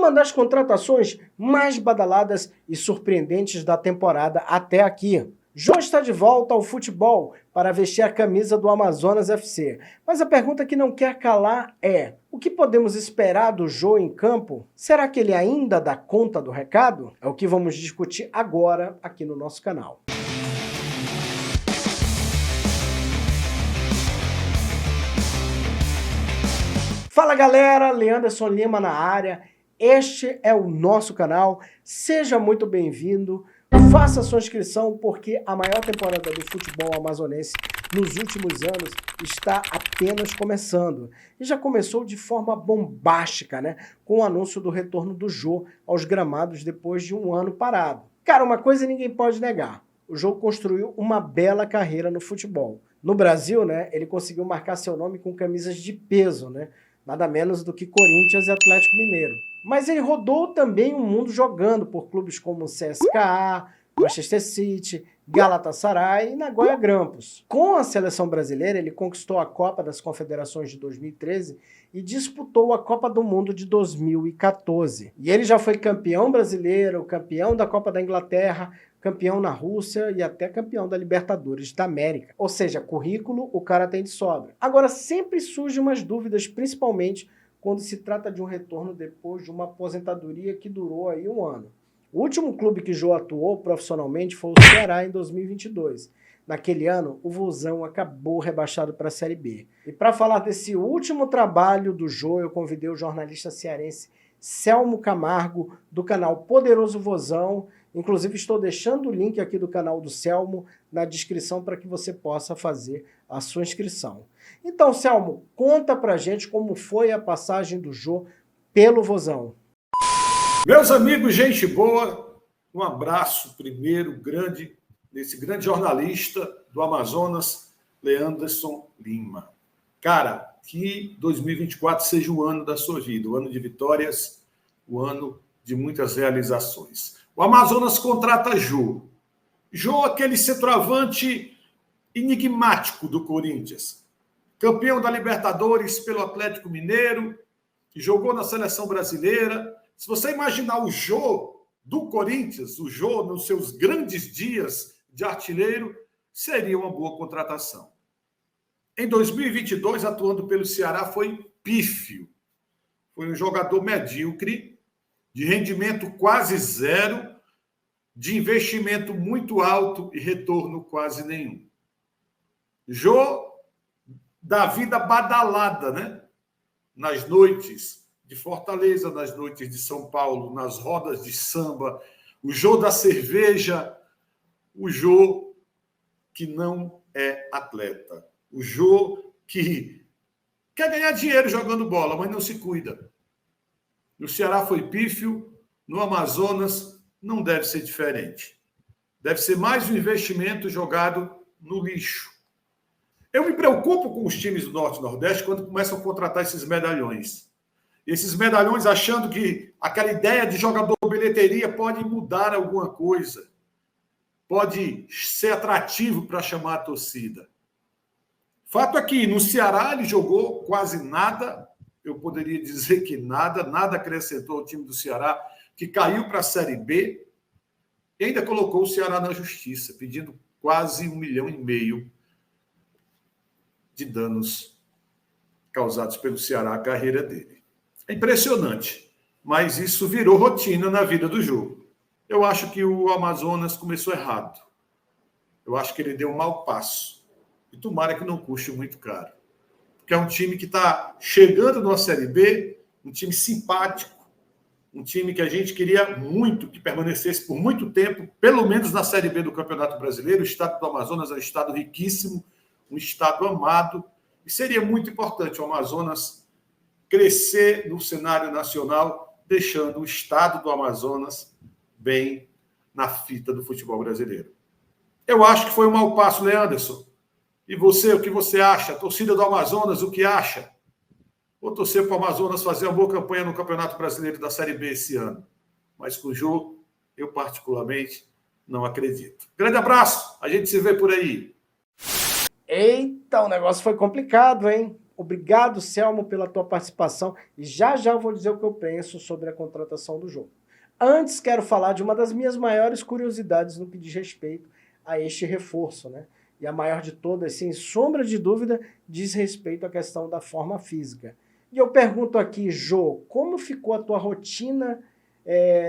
uma das contratações mais badaladas e surpreendentes da temporada até aqui. Jô está de volta ao futebol para vestir a camisa do Amazonas FC. Mas a pergunta que não quer calar é: o que podemos esperar do Jô em campo? Será que ele ainda dá conta do recado? É o que vamos discutir agora aqui no nosso canal. Fala galera, Leanderson Lima na área. Este é o nosso canal. Seja muito bem-vindo. Faça sua inscrição porque a maior temporada do futebol amazonense nos últimos anos está apenas começando. E já começou de forma bombástica, né? Com o anúncio do retorno do Jô aos gramados depois de um ano parado. Cara, uma coisa ninguém pode negar. O Jô construiu uma bela carreira no futebol. No Brasil, né, ele conseguiu marcar seu nome com camisas de peso, né? Nada menos do que Corinthians e Atlético Mineiro. Mas ele rodou também o mundo jogando por clubes como CSKA, Manchester City, Galatasaray e Nagoya Grampus. Com a seleção brasileira, ele conquistou a Copa das Confederações de 2013 e disputou a Copa do Mundo de 2014. E ele já foi campeão brasileiro, campeão da Copa da Inglaterra, campeão na Rússia e até campeão da Libertadores da América. Ou seja, currículo o cara tem de sobra. Agora, sempre surgem umas dúvidas, principalmente quando se trata de um retorno depois de uma aposentadoria que durou aí um ano. O último clube que Jô atuou profissionalmente foi o Ceará em 2022. Naquele ano, o Vozão acabou rebaixado para a Série B. E para falar desse último trabalho do Jô, eu convidei o jornalista cearense Selmo Camargo, do canal Poderoso Vozão. Inclusive, estou deixando o link aqui do canal do Selmo na descrição para que você possa fazer a sua inscrição. Então, Selmo, conta pra gente como foi a passagem do Jô pelo Vozão. Meus amigos, gente boa, um abraço primeiro grande desse grande jornalista do Amazonas, Leanderson Lima. Cara, que 2024 seja o ano da sua vida, o ano de vitórias, o ano de muitas realizações. O Amazonas contrata Jô. Jô, aquele centroavante enigmático do Corinthians. Campeão da Libertadores pelo Atlético Mineiro, que jogou na seleção brasileira. Se você imaginar o Jô do Corinthians, o Jô nos seus grandes dias de artilheiro, seria uma boa contratação. Em 2022, atuando pelo Ceará, foi pífio. Foi um jogador medíocre, de rendimento quase zero, de investimento muito alto e retorno quase nenhum. Jô da vida badalada, né? Nas noites de Fortaleza, nas noites de São Paulo, nas rodas de samba, o Jô da cerveja, o Jô que não é atleta, o Jô que quer ganhar dinheiro jogando bola, mas não se cuida. No Ceará foi pífio, no Amazonas não deve ser diferente. Deve ser mais um investimento jogado no lixo. Eu me preocupo com os times do Norte e Nordeste quando começam a contratar esses medalhões. Esses medalhões achando que aquela ideia de jogador bilheteria pode mudar alguma coisa. Pode ser atrativo para chamar a torcida. Fato é que no Ceará ele jogou quase nada. Eu poderia dizer que nada acrescentou ao time do Ceará, que caiu para a Série B e ainda colocou o Ceará na justiça, pedindo quase 1,5 milhão de danos causados pelo Ceará à carreira dele. É impressionante, mas isso virou rotina na vida do jogo. Eu acho que o Amazonas começou errado. Eu acho que ele deu um mau passo. E tomara que não custe muito caro. Porque é um time que está chegando na Série B, um time simpático, um time que a gente queria muito que permanecesse por muito tempo, pelo menos na Série B do Campeonato Brasileiro. O estado do Amazonas é um estado riquíssimo, um estado amado, e seria muito importante o Amazonas crescer no cenário nacional, deixando o estado do Amazonas bem na fita do futebol brasileiro. Eu acho que foi um mau passo, Leanderson. E você, o que você acha? A torcida do Amazonas, o que acha? Vou torcer para o Amazonas fazer uma boa campanha no Campeonato Brasileiro da Série B esse ano. Mas com o Jô, eu particularmente não acredito. Grande abraço, a gente se vê por aí. Eita, o negócio foi complicado, hein? Obrigado, Selmo, pela tua participação. E já já eu vou dizer o que eu penso sobre a contratação do Jô. Antes, quero falar de uma das minhas maiores curiosidades no que diz respeito a este reforço, né? E a maior de todas, sem sombra de dúvida, diz respeito à questão da forma física. E eu pergunto aqui, Jô, como ficou a tua rotina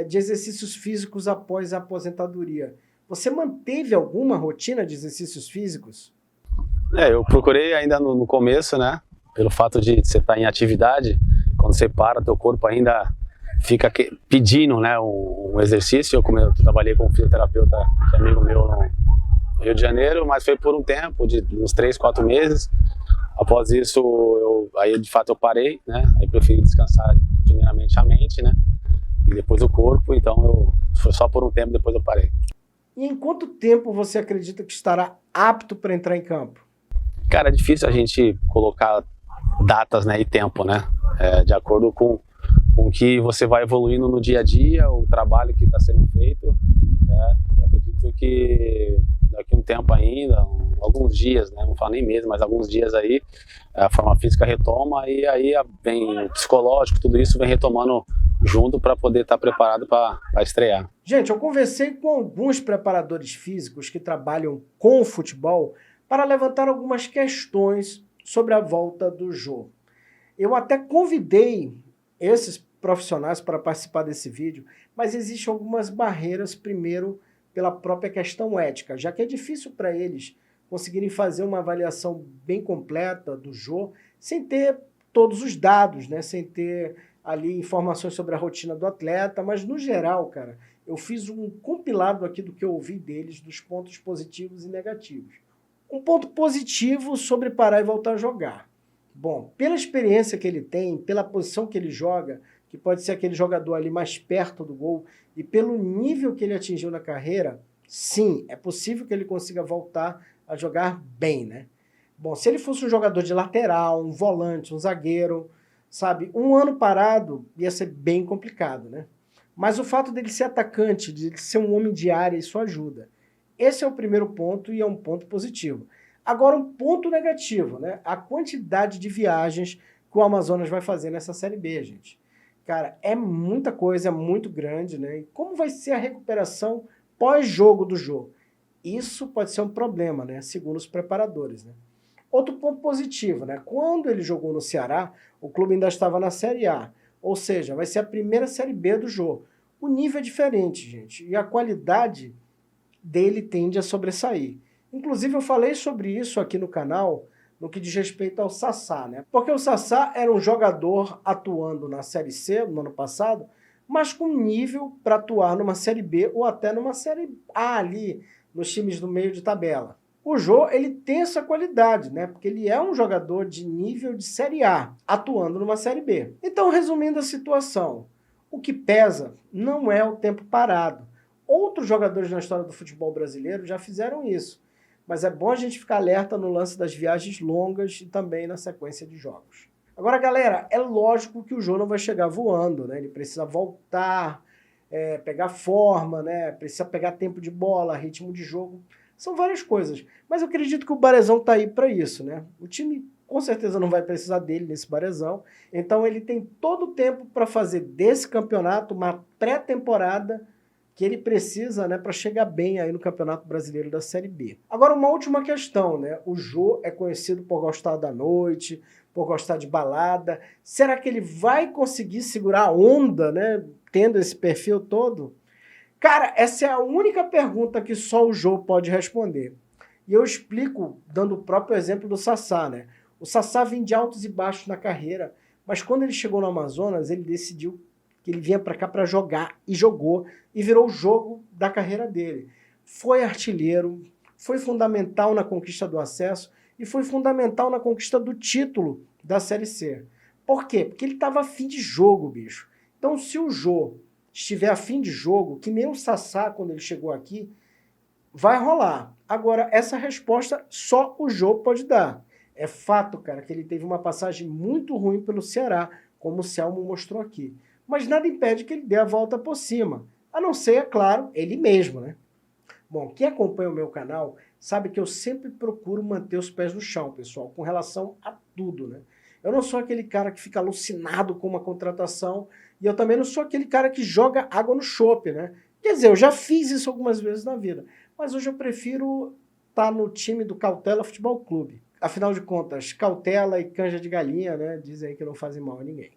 de exercícios físicos após a aposentadoria? Você manteve alguma rotina de exercícios físicos? Eu procurei ainda no começo, né? Pelo fato de você estar em atividade, quando você para, teu corpo ainda fica pedindo, né, um exercício. Eu trabalhei com um fisioterapeuta, que é amigo meu no Rio de Janeiro, mas foi por um tempo, de uns 3, 4 meses. Após isso, aí de fato eu parei, né? Aí preferi descansar primeiramente a mente, né? E depois o corpo, então foi só por um tempo, depois eu parei. E em quanto tempo você acredita que estará apto para entrar em campo? Cara, é difícil a gente colocar datas, né, e tempo, né? De acordo com o que você vai evoluindo no dia a dia, o trabalho que está sendo feito, né? Eu acredito que daqui a um tempo ainda, alguns dias, né? Não falo nem mesmo, mas alguns dias aí, a forma física retoma e aí vem o psicológico, tudo isso vem retomando junto para poder estar preparado para estrear. Gente, eu conversei com alguns preparadores físicos que trabalham com o futebol para levantar algumas questões sobre a volta do Jô. Eu até convidei esses profissionais para participar desse vídeo, mas existem algumas barreiras, primeiro pela própria questão ética, já que é difícil para eles conseguirem fazer uma avaliação bem completa do Jô sem ter todos os dados, né? Sem ter ali informações sobre a rotina do atleta, mas no geral, cara, eu fiz um compilado aqui do que eu ouvi deles, dos pontos positivos e negativos. Um ponto positivo sobre parar e voltar a jogar. Bom, pela experiência que ele tem, pela posição que ele joga, que pode ser aquele jogador ali mais perto do gol, e pelo nível que ele atingiu na carreira, sim, é possível que ele consiga voltar a jogar bem, né? Bom, se ele fosse um jogador de lateral, um volante, um zagueiro, sabe, um ano parado ia ser bem complicado, né? Mas o fato dele ser atacante, de ele ser um homem de área, isso ajuda. Esse é o primeiro ponto e é um ponto positivo. Agora, um ponto negativo, né? A quantidade de viagens que o Amazonas vai fazer nessa Série B, gente. Cara, é muita coisa, é muito grande, né? E como vai ser a recuperação pós-jogo do jogo? Isso pode ser um problema, né? Segundo os preparadores, né? Outro ponto positivo, né? Quando ele jogou no Ceará, o clube ainda estava na Série A. Ou seja, vai ser a primeira Série B do jogo. O nível é diferente, gente. E a qualidade dele tende a sobressair. Inclusive, eu falei sobre isso aqui no canal, no que diz respeito ao Sassá, né? Porque o Sassá era um jogador atuando na Série C no ano passado, mas com nível para atuar numa Série B ou até numa Série A ali, nos times do meio de tabela. O Jô, ele tem essa qualidade, né? Porque ele é um jogador de nível de Série A, atuando numa Série B. Então, resumindo a situação, o que pesa não é o tempo parado. Outros jogadores na história do futebol brasileiro já fizeram isso. Mas é bom a gente ficar alerta no lance das viagens longas e também na sequência de jogos. Agora, galera, é lógico que o Jô não vai chegar voando, né? Ele precisa voltar, pegar forma, né? Precisa pegar tempo de bola, ritmo de jogo. São várias coisas. Mas eu acredito que o Barezão tá aí para isso, né? O time com certeza não vai precisar dele nesse Barezão. Então ele tem todo o tempo para fazer desse campeonato uma pré-temporada que ele precisa, né, para chegar bem aí no Campeonato Brasileiro da Série B. Agora, uma última questão, né? O Jô é conhecido por gostar da noite, por gostar de balada. Será que ele vai conseguir segurar a onda, né, tendo esse perfil todo? Cara, essa é a única pergunta que só o Jô pode responder. E eu explico dando o próprio exemplo do Sassá, né? O Sassá vem de altos e baixos na carreira, mas quando ele chegou no Amazonas, ele decidiu que ele vinha para cá para jogar, e jogou, e virou o jogo da carreira dele. Foi artilheiro, foi fundamental na conquista do acesso e foi fundamental na conquista do título da Série C. Por quê? Porque ele estava afim de jogo, bicho. Então, se o Jô estiver afim de jogo, que nem o Sassá quando ele chegou aqui, vai rolar. Agora, essa resposta só o Jô pode dar. É fato, cara, que ele teve uma passagem muito ruim pelo Ceará, como o Selmo mostrou aqui. Mas nada impede que ele dê a volta por cima. A não ser, é claro, ele mesmo, né? Bom, quem acompanha o meu canal sabe que eu sempre procuro manter os pés no chão, pessoal, com relação a tudo, né? Eu não sou aquele cara que fica alucinado com uma contratação e eu também não sou aquele cara que joga água no chope, né? Quer dizer, eu já fiz isso algumas vezes na vida, mas hoje eu prefiro estar no time do Cautela Futebol Clube. Afinal de contas, cautela e canja de galinha, né? Dizem aí que não fazem mal a ninguém.